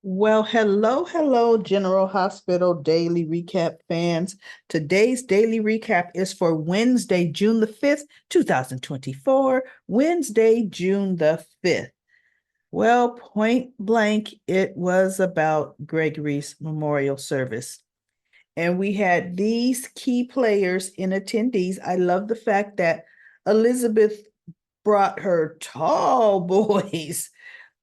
Well, hello, General Hospital Daily Recap fans. Today's daily recap is for Wednesday, June the 5th, 2024. Wednesday, June the 5th. Well, point blank, it was about Gregory's memorial service. And we had these key players in attendees. I love the fact that Elizabeth brought her tall boys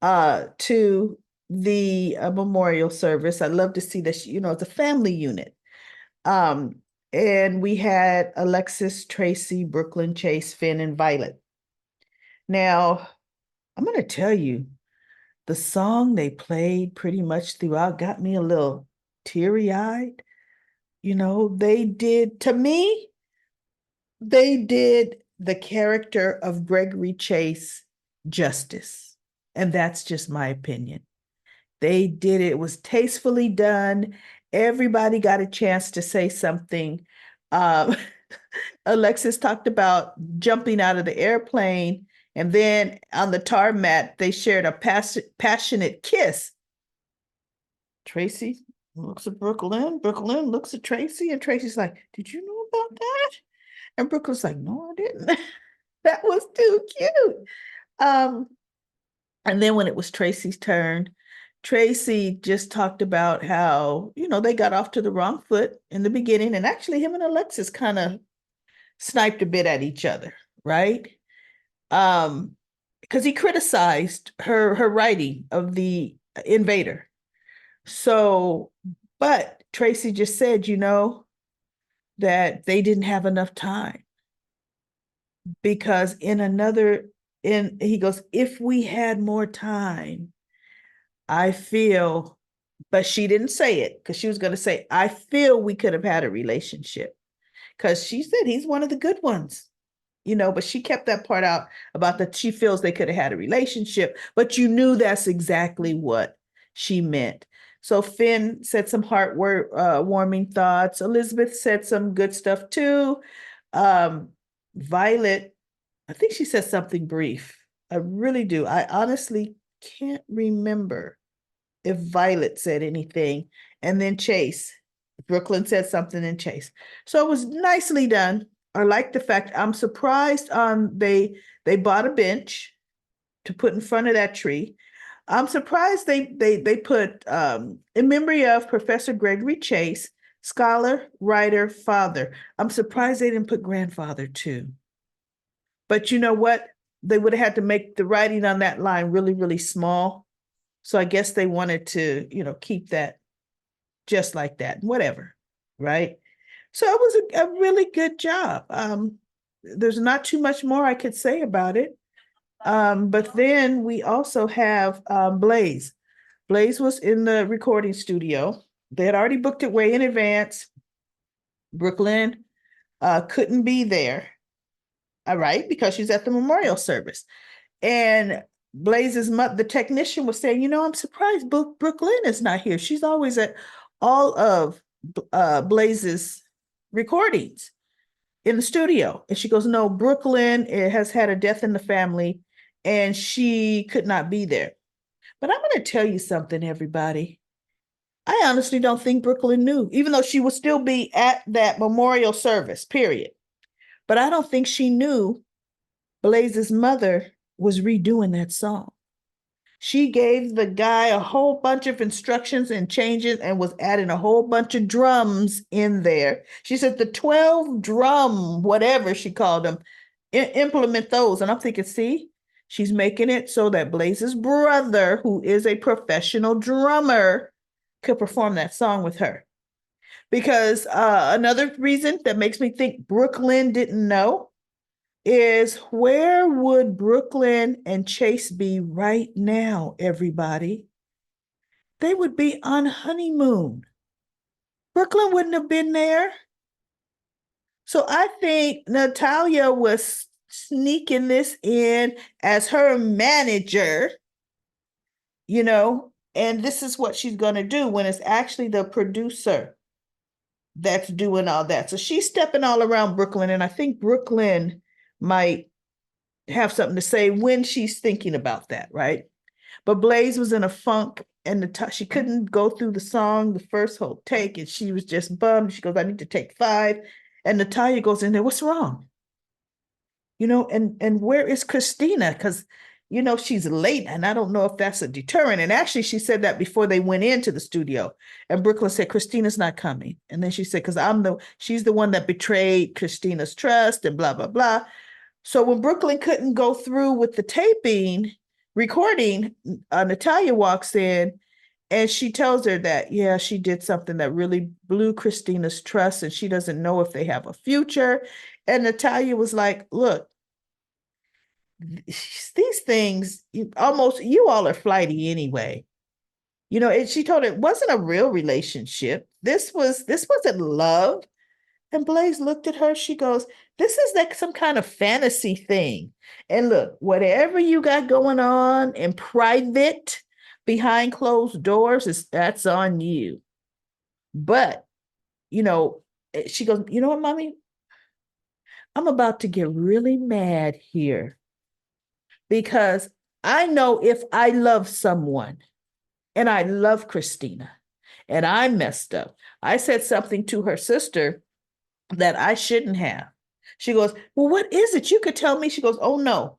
to the memorial service. I love to see that it's a family unit. Um, and we had Alexis, Tracy, Brooklyn, Chase, Finn, and Violet. Now, I'm going to tell you, the song they played pretty much throughout got me a little teary-eyed. They did, to me, they did the character of Gregory Chase justice. And that's just my opinion. They did it. It was tastefully done. Everybody got a chance to say something. Um, Alexis talked about jumping out of the airplane, and then on the tarmac, they shared a passionate kiss. Tracy looks at Brooklyn. Brooklyn looks at Tracy, and Tracy's like, "Did you know about that?" And Brooklyn's like, "No, I didn't." That was too cute. Um, and then when it was Tracy's turn, Tracy just talked about how, they got off to the wrong foot in the beginning. And actually, him and Alexis kind of sniped a bit at each other, right? Because he criticized her writing of the invader. So, but Tracy just said, that they didn't have enough time because he goes, if we had more time, I feel, but she didn't say it because she was going to say, I feel we could have had a relationship because she said he's one of the good ones, but she kept that part out about that she feels they could have had a relationship, but you knew that's exactly what she meant. So Finn said some warming thoughts. Elizabeth said some good stuff too. Um, Violet, I think she said something brief. I really do. I honestly can't remember if Violet said anything. And then Chase, Brooklyn said something and Chase. So it was nicely done. I like the fact I'm surprised they bought a bench to put in front of that tree. I'm surprised they put in memory of Professor Gregory Chase, scholar, writer, father. I'm surprised they didn't put grandfather too. But you know what? They would have had to make the writing on that line really, really small. So I guess they wanted to, keep that just like that, whatever, right? So it was a really good job. There's not too much more I could say about it. But then we also have Blaze. Blaze was in the recording studio. They had already booked it way in advance. Brooklyn couldn't be there, all right, because she's at the memorial service. And Blaze's the technician was saying, I'm surprised Brooklyn is not here. She's always at all of Blaze's recordings in the studio. And she goes, no, Brooklyn has had a death in the family and she could not be there. But I'm going to tell you something, everybody. I honestly don't think Brooklyn knew, even though she would still be at that memorial service, period. But I don't think she knew Blaze's mother was redoing that song. She gave the guy a whole bunch of instructions and changes and was adding a whole bunch of drums in there. She said the 12 drum, whatever she called them, implement those. And I'm thinking, see, she's making it so that Blaze's brother, who is a professional drummer, could perform that song with her. Because another reason that makes me think Brooklyn didn't know is where would Brooklyn and Chase be right now, everybody? They would be on honeymoon. Brooklyn wouldn't have been there. So I think Natalia was sneaking this in as her manager, and this is what she's going to do when it's actually the producer that's doing all that. So she's stepping all around Brooklyn, and I think Brooklyn might have something to say when she's thinking about that, right? But Blaze was in a funk and she couldn't go through the song the first whole take, and she was just bummed. She goes, I need to take 5. And Natalia goes in there, what's wrong? And where is Christina? Because she's late, and I don't know if that's a deterrent. And actually, she said that before they went into the studio. And Brooklyn said, Christina's not coming. And then she said, because she's the one that betrayed Christina's trust and blah, blah, blah. So when Brooklyn couldn't go through with the recording, Natalia walks in and she tells her that, yeah, she did something that really blew Christina's trust and she doesn't know if they have a future. And Natalia was like, look, these things, you all are flighty anyway. And she told her it wasn't a real relationship. This wasn't love. And Blaze looked at her. She goes, this is like some kind of fantasy thing. And look, whatever you got going on in private, behind closed doors, that's on you. But, she goes, you know what, Mommy? I'm about to get really mad here because I know if I love someone, and I love Christina, and I messed up. I said something to her sister that I shouldn't have. She goes, well, what is it? You could tell me. She goes, oh, no,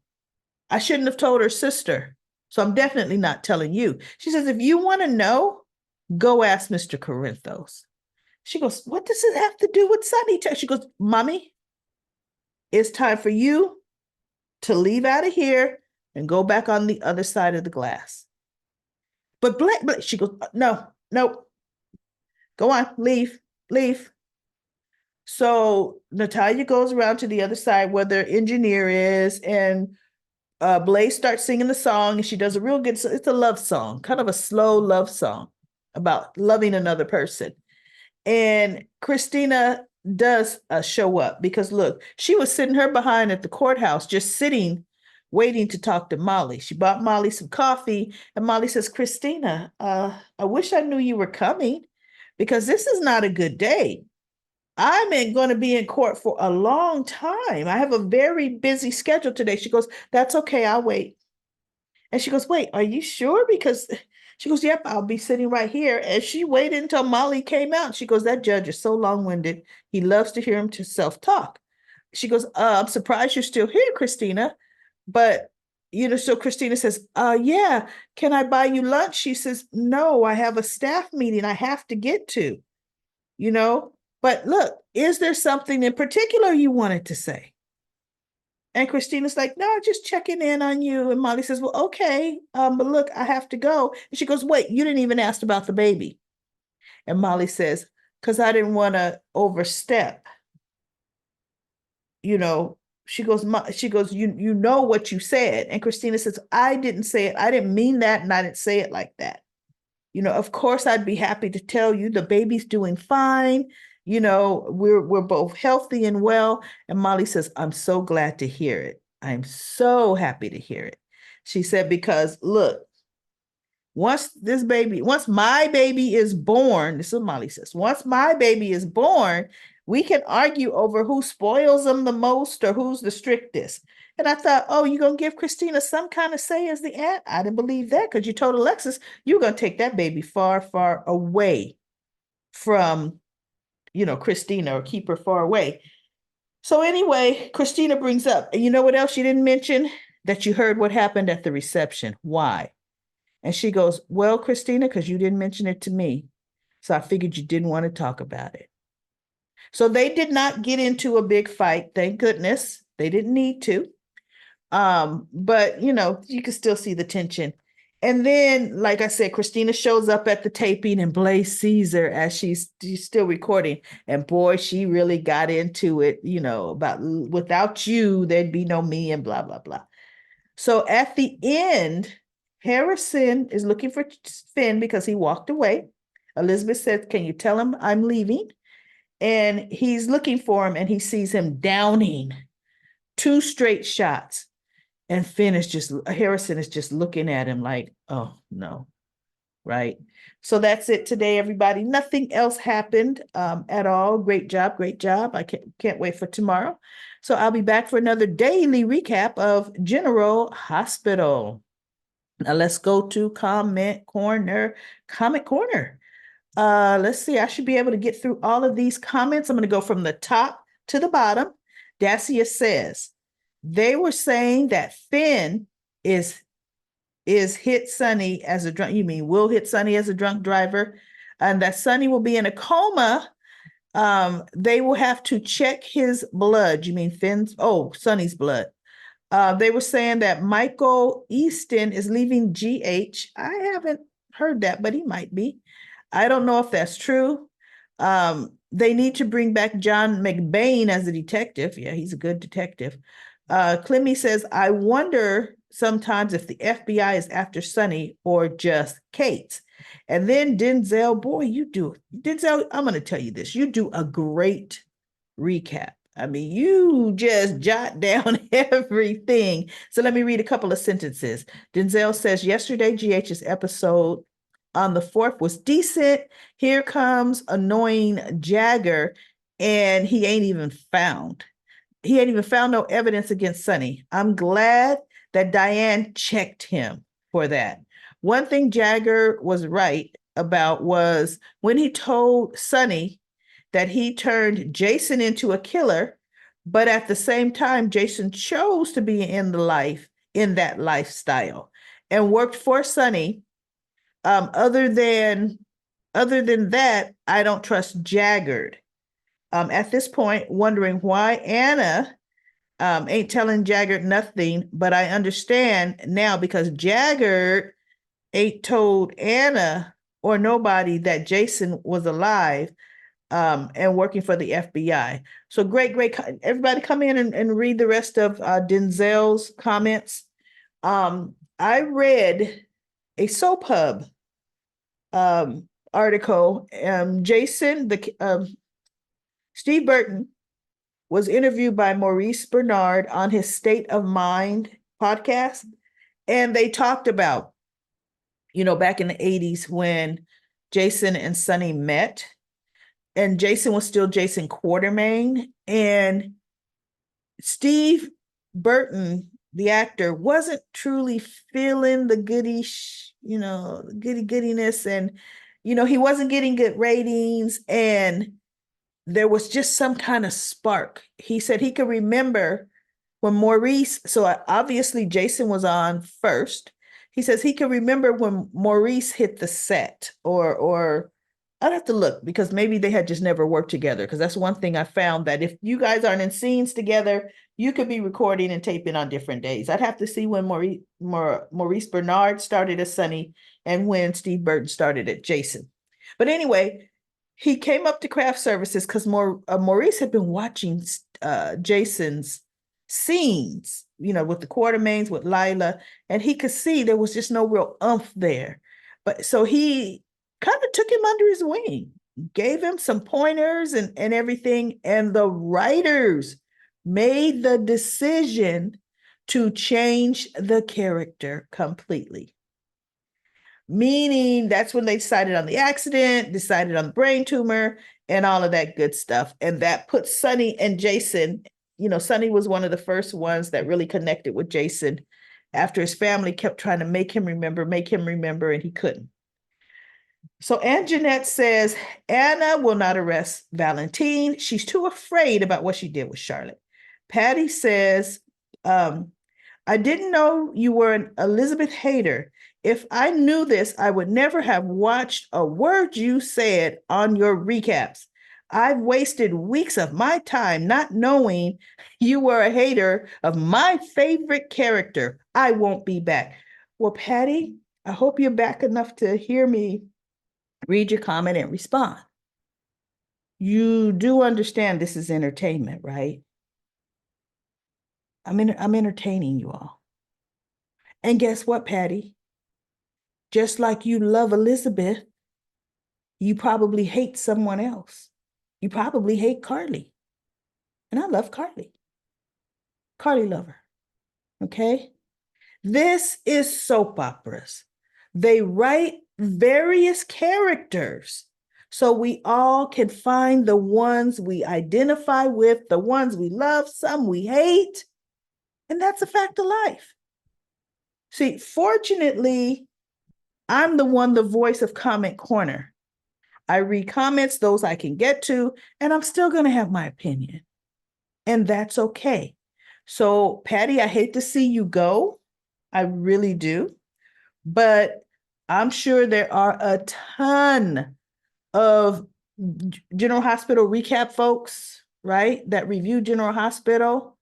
I shouldn't have told her sister. So I'm definitely not telling you. She says, if you want to know, go ask Mr. Corinthos. She goes, what does it have to do with Sunny? She goes, Mommy, it's time for you to leave out of here and go back on the other side of the glass. But she goes, no, go on, leave. So Natalia goes around to the other side where their engineer is, and Blaze starts singing the song, and she does a real good, it's a love song, kind of a slow love song about loving another person. And Christina does show up because look, she was sitting her behind at the courthouse, just sitting, waiting to talk to Molly. She bought Molly some coffee, and Molly says, Christina, I wish I knew you were coming because this is not a good day. I'm going to be in court for a long time. I have a very busy schedule today. She goes, that's okay. I'll wait. And she goes, wait, are you sure? Because she goes, yep, I'll be sitting right here. And she waited until Molly came out. She goes, that judge is so long-winded. He loves to hear him to self-talk. She goes, I'm surprised you're still here, Christina. But, so Christina says, yeah, can I buy you lunch? She says, no, I have a staff meeting I have to get to, But look, is there something in particular you wanted to say? And Christina's like, no, just checking in on you. And Molly says, well, okay, but look, I have to go. And she goes, wait, you didn't even ask about the baby. And Molly says, because I didn't want to overstep. She goes, you know what you said. And Christina says, I didn't say it. I didn't mean that. And I didn't say it like that. Of course, I'd be happy to tell you the baby's doing fine. We're both healthy and well. And Molly says, I'm so glad to hear it. I'm so happy to hear it. She said, because look, once my baby is born, this is what Molly says, once my baby is born, we can argue over who spoils them the most or who's the strictest. And I thought, oh, you're going to give Christina some kind of say as the aunt? I didn't believe that because you told Alexis you're going to take that baby far, far away from, Christina, or keep her far away. So anyway, Christina brings up, and you know what else you didn't mention? That you heard what happened at the reception. Why? And she goes, well, Christina, because you didn't mention it to me. So I figured you didn't want to talk about it. So they did not get into a big fight. Thank goodness. They didn't need to. But you can still see the tension. And then, like I said, Christina shows up at the taping and Blaze sees her as she's still recording. And boy, she really got into it, about without you, there'd be no me and blah, blah, blah. So at the end, Harrison is looking for Finn because he walked away. Elizabeth said, can you tell him I'm leaving? And he's looking for him and he sees him downing 2 straight shots. And Harrison is just looking at him like, oh no, right? So that's it today, everybody. Nothing else happened at all. Great job. I can't wait for tomorrow. So I'll be back for another daily recap of General Hospital. Now let's go to comment corner. Comment corner. Let's see. I should be able to get through all of these comments. I'm going to go from the top to the bottom. Dacia says they were saying that Finn is hit Sonny as a drunk. You mean will hit Sonny as a drunk driver, and that Sonny will be in a coma. They will have to check his blood. You mean Finn's? Oh, Sonny's blood. They were saying that Michael Easton is leaving GH. I haven't heard that, but he might be. I don't know if that's true. They need to bring back John McBain as a detective. Yeah, he's a good detective. Clemmy says, I wonder sometimes if the FBI is after Sonny or just Kate. And then Denzel, boy, Denzel, I'm going to tell you this. You do a great recap. I mean, you just jot down everything. So let me read a couple of sentences. Denzel says, yesterday, GH's episode on the 4th was decent. Here comes annoying Jagger, and he ain't even found no evidence against Sonny. I'm glad that Diane checked him for that. One thing Jagger was right about was when he told Sonny that he turned Jason into a killer, but at the same time, Jason chose to be in that lifestyle and worked for Sonny. Other than that, I don't trust Jagger. At this point, wondering why Anna ain't telling Jagger nothing, but I understand now because Jagger ain't told Anna or nobody that Jason was alive and working for the FBI. So great. Everybody come in and read the rest of Denzel's comments. I read a Soap Hub article. Steve Burton was interviewed by Maurice Bernard on his State of Mind podcast. And they talked about, back in the 80s when Jason and Sonny met, and Jason was still Jason Quartermain. And Steve Burton, the actor, wasn't truly feeling the goodiness. And, he wasn't getting good ratings. And there was just some kind of spark. He said he could remember when Maurice, so obviously Jason was on first. He says he could remember when Maurice hit the set, or I'd have to look because maybe they had just never worked together. Because that's one thing I found, that if you guys aren't in scenes together, you could be recording and taping on different days. I'd have to see when Maurice Bernard started as Sonny and when Steve Burton started at Jason. But anyway, he came up to craft services because Maurice had been watching Jason's scenes, with the Quartermains, with Lila, and he could see there was just no real umph there. But so he kind of took him under his wing, gave him some pointers and everything. And the writers made the decision to change the character completely. Meaning that's when they decided on the accident, decided on the brain tumor, and all of that good stuff. And that put Sonny and Jason, Sonny was one of the first ones that really connected with Jason after his family kept trying to make him remember, and he couldn't. So Aunt Jeanette says, Anna will not arrest Valentine. She's too afraid about what she did with Charlotte. Patty says, I didn't know you were an Elizabeth hater. If I knew this, I would never have watched a word you said on your recaps. I've wasted weeks of my time not knowing you were a hater of my favorite character. I won't be back. Well, Patty, I hope you're back enough to hear me read your comment and respond. You do understand this is entertainment, right? I'm entertaining you all. And guess what, Patty? Just like you love Elizabeth, you probably hate someone else. You probably hate Carly. And I love Carly. Carly lover. Okay? This is soap operas. They write various characters so we all can find the ones we identify with, the ones we love, some we hate. And that's a fact of life. See, fortunately, I'm the voice of Comment Corner. I read comments, those I can get to, and I'm still going to have my opinion. And that's okay. So, Patty, I hate to see you go. I really do. But I'm sure there are a ton of General Hospital recap folks, right, that review General Hospital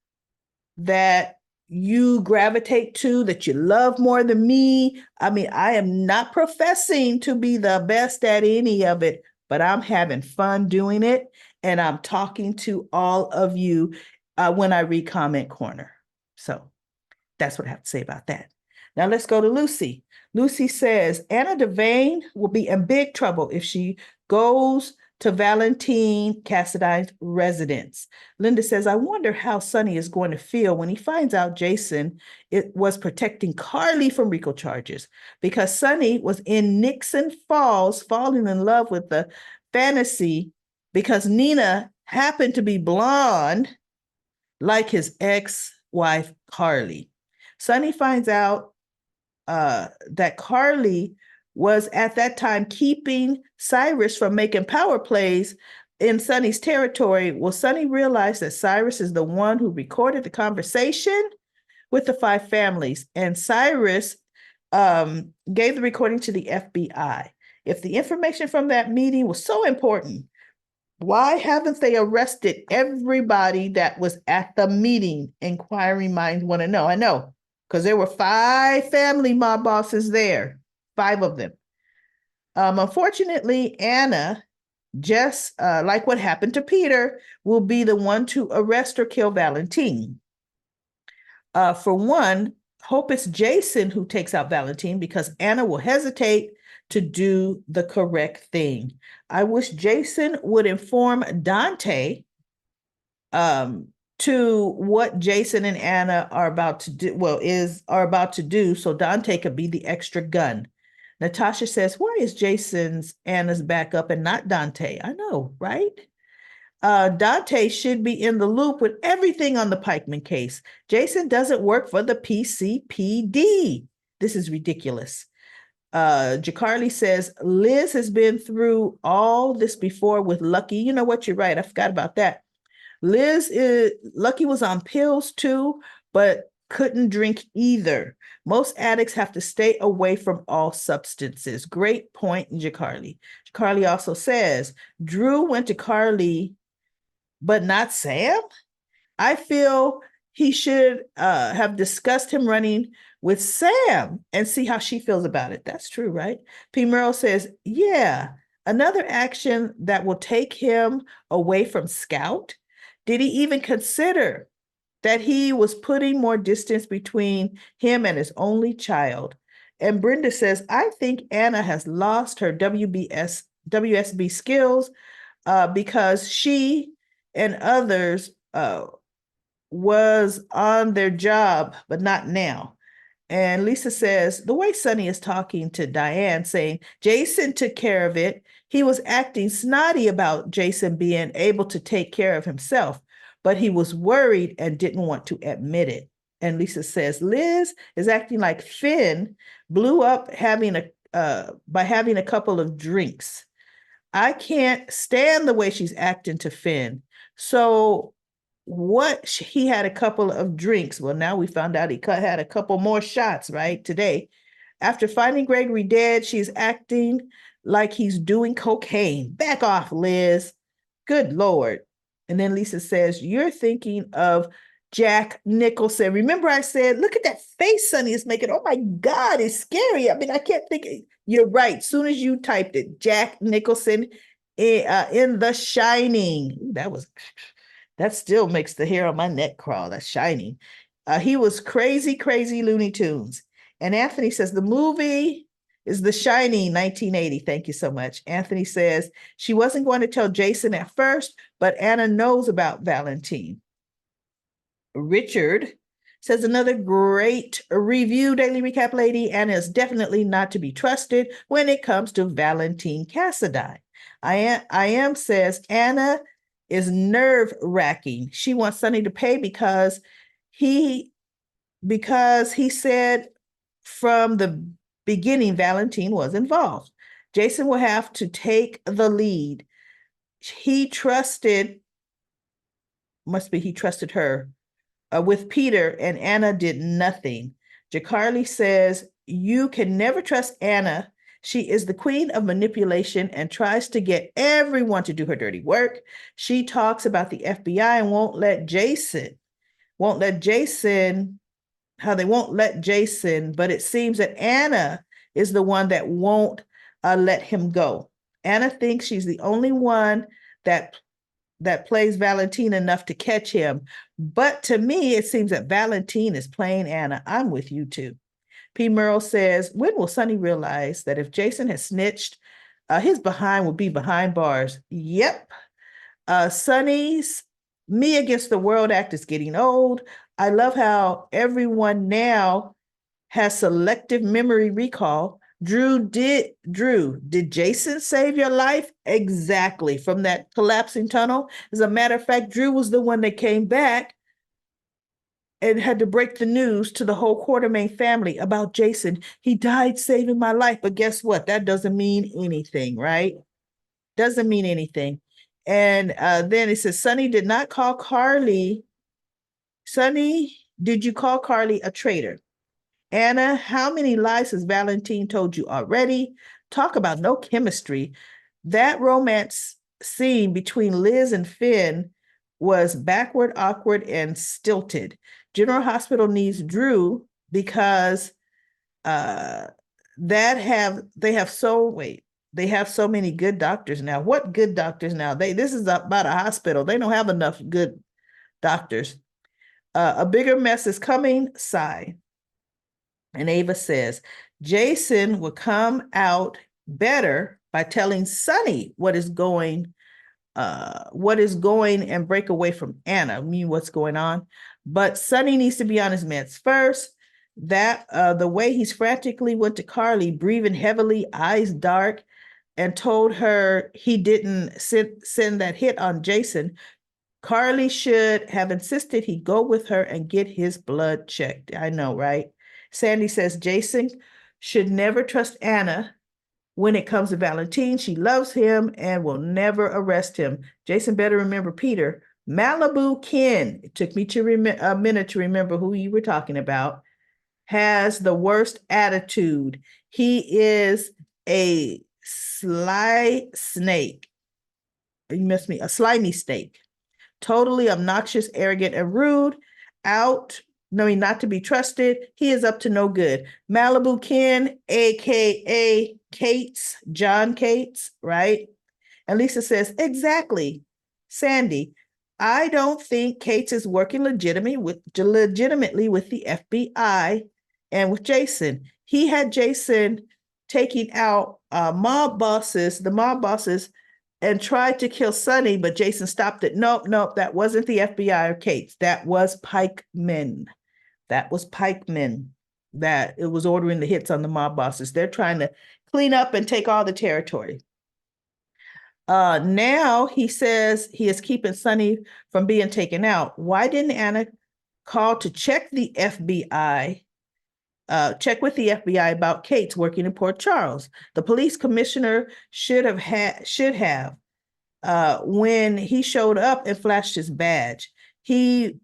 that you gravitate to, that you love more than me. I mean, I am not professing to be the best at any of it, but I'm having fun doing it. And I'm talking to all of you when I read Comment Corner. So that's what I have to say about that. Now let's go to Lucy. Lucy says Anna Devane will be in big trouble if she goes to Valentine Cassadine's residence. Linda says, I wonder how Sonny is going to feel when he finds out Jason was protecting Carly from RICO charges, because Sonny was in Nixon Falls falling in love with the fantasy because Nina happened to be blonde like his ex-wife Carly. Sonny finds out that Carly was at that time keeping Cyrus from making power plays in Sonny's territory. Will Sonny realize that Cyrus is the one who recorded the conversation with the 5 families, and Cyrus gave the recording to the FBI? If the information from that meeting was so important, why haven't they arrested everybody that was at the meeting? Inquiring minds want to know. I know, because there were 5 family mob bosses there, 5 of them. Unfortunately, Anna, just like what happened to Peter, will be the one to arrest or kill Valentine. For one, hope it's Jason who takes out Valentine, because Anna will hesitate to do the correct thing. I wish Jason would inform Dante to what Jason and Anna are about to do, so Dante could be the extra gun. Natasha says, why is Jason's Anna's backup and not Dante? I know, right? Dante should be in the loop with everything on the Pikeman case. Jason doesn't work for the PCPD. This is ridiculous. Jacarly says, Liz has been through all this before with Lucky. You know what? You're right. I forgot about that. Lucky was on pills too, but couldn't drink either. Most addicts have to stay away from all substances. Great point, Jacarly. Jacarly also says, Drew went to Carly, but not Sam? I feel he should have discussed him running with Sam and see how she feels about it. That's true, right? P. Merrill says, yeah, another action that will take him away from Scout. Did he even consider that he was putting more distance between him and his only child? And Brenda says, I think Anna has lost her WSB skills because she and others was on their job, but not now. And Lisa says, the way Sonny is talking to Diane, saying Jason took care of it, he was acting snotty about Jason being able to take care of himself, but he was worried and didn't want to admit it. And Lisa says, Liz is acting like Finn blew up by having a couple of drinks. I can't stand the way she's acting to Finn. So he had a couple of drinks. Well, now we found out he had a couple more shots, right, today. After finding Gregory dead, she's acting like he's doing cocaine. Back off, Liz. Good Lord. And then Lisa says, you're thinking of Jack Nicholson. Remember I said, look at that face Sonny is making. Oh my God, it's scary. I mean, I can't think. You're right. As soon as you typed it, Jack Nicholson in The Shining. Ooh, that still makes the hair on my neck crawl. That's Shining. He was crazy, crazy Looney Tunes. And Anthony says the movie is The Shining, 1980. Thank you so much. Anthony says she wasn't going to tell Jason at first, but Anna knows about Valentine. Richard says another great review, Daily Recap Lady. Anna is definitely not to be trusted when it comes to Valentine Cassadine. I am says Anna is nerve-wracking. She wants Sonny to pay because he said From the beginning, Valentine was involved. Jason will have to take the lead. He trusted, must be he trusted her, with Peter, and Anna did nothing. Jacarly says, you can never trust Anna. She is the queen of manipulation and tries to get everyone to do her dirty work. She talks about the FBI and how they won't let Jason, but it seems that Anna is the one that won't let him go. Anna thinks she's the only one that plays Valentine enough to catch him. But to me, it seems that Valentine is playing Anna. I'm with you too. P. Merle says, when will Sonny realize that if Jason has snitched, his behind will be behind bars? Yep. Sonny's me against the world act is getting old. I love how everyone now has selective memory recall. Drew, did Jason save your life? Exactly. From that collapsing tunnel. As a matter of fact, Drew was the one that came back and had to break the news to the whole Quartermain family about Jason. He died saving my life. But guess what? That doesn't mean anything, right? Doesn't mean anything. And then it says, Sonny did not call Carly. Sonny, did you call Carly a traitor? Anna, how many lies has Valentine told you already? Talk about no chemistry. That romance scene between Liz and Finn was backward, awkward, and stilted. General Hospital needs Drew because they have so many good doctors now. What good doctors now? This is about a hospital. They don't have enough good doctors. A bigger mess is coming. Sigh. And Ava says, Jason will come out better by telling Sonny what is going and break away from Anna. I mean, what's going on. But Sonny needs to be on his meds first. That the way he's frantically went to Carly, breathing heavily, eyes dark, and told her he didn't send that hit on Jason. Carly should have insisted he go with her and get his blood checked. I know, right? Sandy says Jason should never trust Anna when it comes to Valentine. She loves him and will never arrest him. Jason better remember Peter. Malibu Ken, it took me a minute to remember who you were talking about, has the worst attitude. He is a sly snake. A slimy snake. Totally obnoxious, arrogant, and rude. Knowing not to be trusted. He is up to no good. Malibu Ken, aka John Cates, right? And Lisa says, exactly. Sandy, I don't think Cates is working legitimately with the FBI and with Jason. He had Jason taking out the mob bosses, and tried to kill Sonny, but Jason stopped it. Nope, that wasn't the FBI or Cates. That was Pikemen. That it was ordering the hits on the mob bosses. They're trying to clean up and take all the territory. Now he says he is keeping Sonny from being taken out. Why didn't Anna call to check with the FBI about Kate's working in Port Charles? The police commissioner should have when he showed up and flashed his badge. He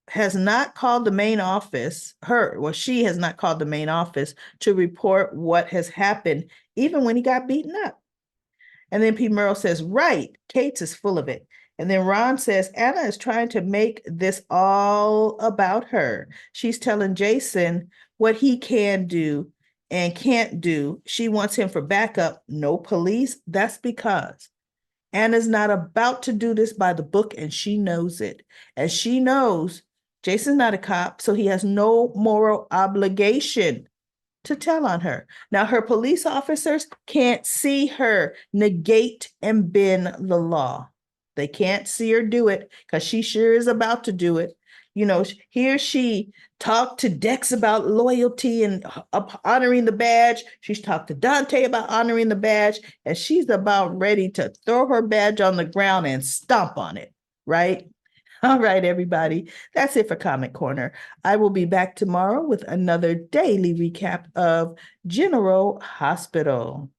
has not called the main office, she has not called the main office to report what has happened, even when he got beaten up. And then P. Merle says, right, Kate's is full of it. And then Ron says, Anna is trying to make this all about her. She's telling Jason what he can do and can't do. She wants him for backup, no police. That's because Anna's not about to do this by the book, and she knows it. And she knows Jason's not a cop, so he has no moral obligation to tell on her. Now, her police officers can't see her negate and bend the law. They can't see her do it because she sure is about to do it. You know, here she talked to Dex about loyalty and honoring the badge. She's talked to Dante about honoring the badge, and she's about ready to throw her badge on the ground and stomp on it, right? All right, everybody. That's it for Comic Corner. I will be back tomorrow with another daily recap of General Hospital.